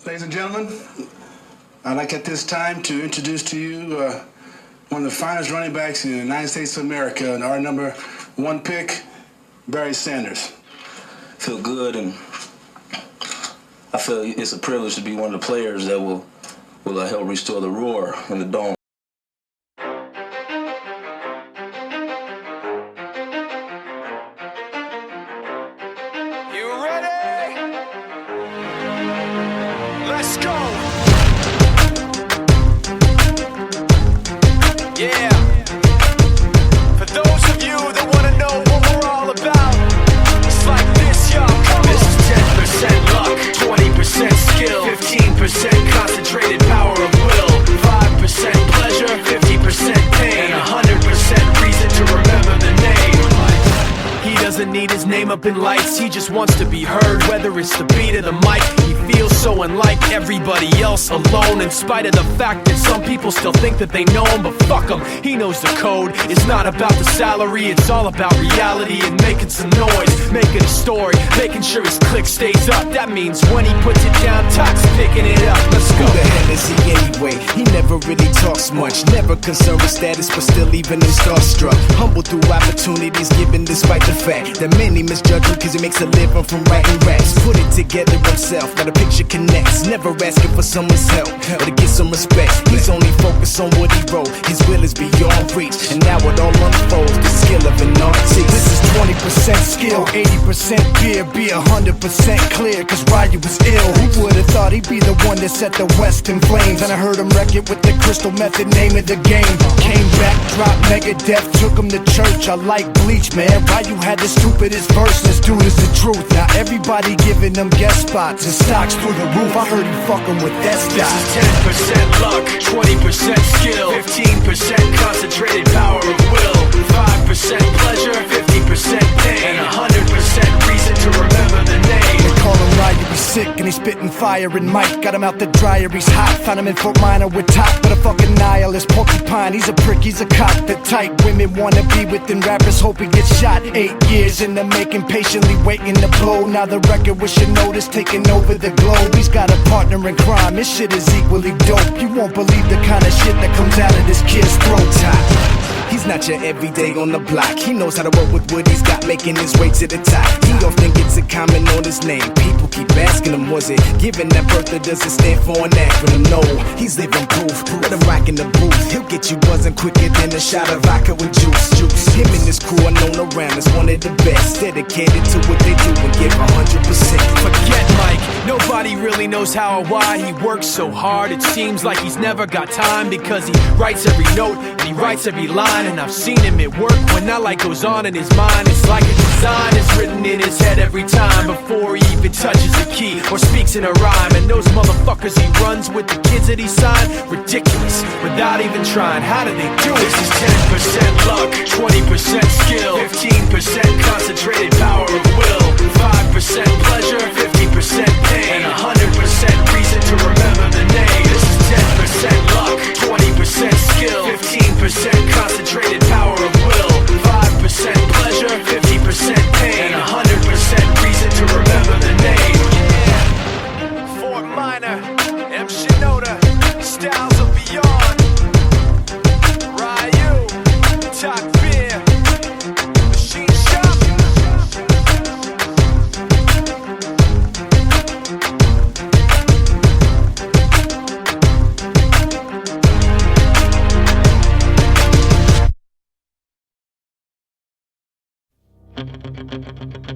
Ladies and gentlemen, I'd like at this time to introduce to you one of the finest running backs in the United States of America, and our number one pick, Barry Sanders. Feel good, and I feel it's a privilege to be one of the players that will help restore the roar in the dome. You ready? Let's go. Yeah. For those of you that want to know what we're all about, it's like this, y'all. This is 10% luck, 20% skill, 15% concentrated power of will, 5% pleasure, 50% pain, and 100% reason to remember the name. He doesn't need his name up in lights, he just wants to be heard, whether it's the beat of the mic. He feels so unlike everybody else, alone, in spite of the fact that some people still think that they know him. But fuck him, he knows the code. It's not about the salary, it's all about reality and making some noise, making a story, making sure his click stays up. That means when he puts it down, Tox picking it up. Let's go. Who the hell is he anyway? He never really talks much, never concerned with status, but still even him starstruck. Humble through opportunities given despite the fact that many misjudge him cause he makes a living from writing raps. Put it together himself, got a picture connects, never asking for someone's help or to get some respect. He's only focused on what he wrote, his will is beyond reach, and now it all unfolds, the skill of an artist. This is 20% skill, 80% fear, be 100% clear, cause Ryu was ill. Who would've thought he'd be the one that set the West in flames? And I heard him wreck it with the Crystal Method, name of the game. Came back, dropped Megadeth, took him to church. I like Bleach, man. Ryu had the stupidest verse, this dude is the truth. Now everybody giving them guest spots and stocks through the roof. I heard he fucking with that stock. This is 10% luck, 20% skill, 15% concentrated power of will, 5% pleasure, 50% pain, and 100% reason to remember the name. They call him Ryu, he's sick and he's spitting fire. And Mike got him out the dryer, he's hot. Found him in Fort Minor with top, but a fucking nihilist porcupine. He's a prick, he's a cop. The type women wanna be within, rappers hope he gets shot. 8 years in the making, patiently waiting to blow. Now the record with your notice taking over the globe. He's got a partner in crime, his shit is equally dope. You won't believe the kind of shit that comes out of this kid's throat. He's not your everyday on the block. He knows how to work with what he's got, making his way to the top. He often gets a comment on his name. People keep asking him, was it given that birth, or does it stand for an acronym? No, he's living proof. Let him rock in the booth. He'll get you buzzing quicker than a shot of vodka with juice. Him and his crew are known around as one of the best, dedicated to what they do and give 100%. Forget Mike, nobody really knows how or why he works so hard. It seems like he's never got time, because he writes every note and he writes every line. And I've seen him at work when that light goes on in his mind. It's like a design is written in his head every time, before he even touches a key or speaks in a rhyme. And those motherfuckers he runs with, the kids that he signed, ridiculous, without even trying. How do they do it? This is 10% luck, 20% skill, 15% concentrated power of will, 5% pleasure, 50% pain, and 100% reason to remember the name. This is 10% luck, 20% skill, 15% concentrated power of will, 5% pleasure, 50% pain, and 100% reason to remember the name. Yeah. Fort Minor, M. Shinoda, Styles of Beyond, Ryu, Talk Beer, Machine Shop. Thank you.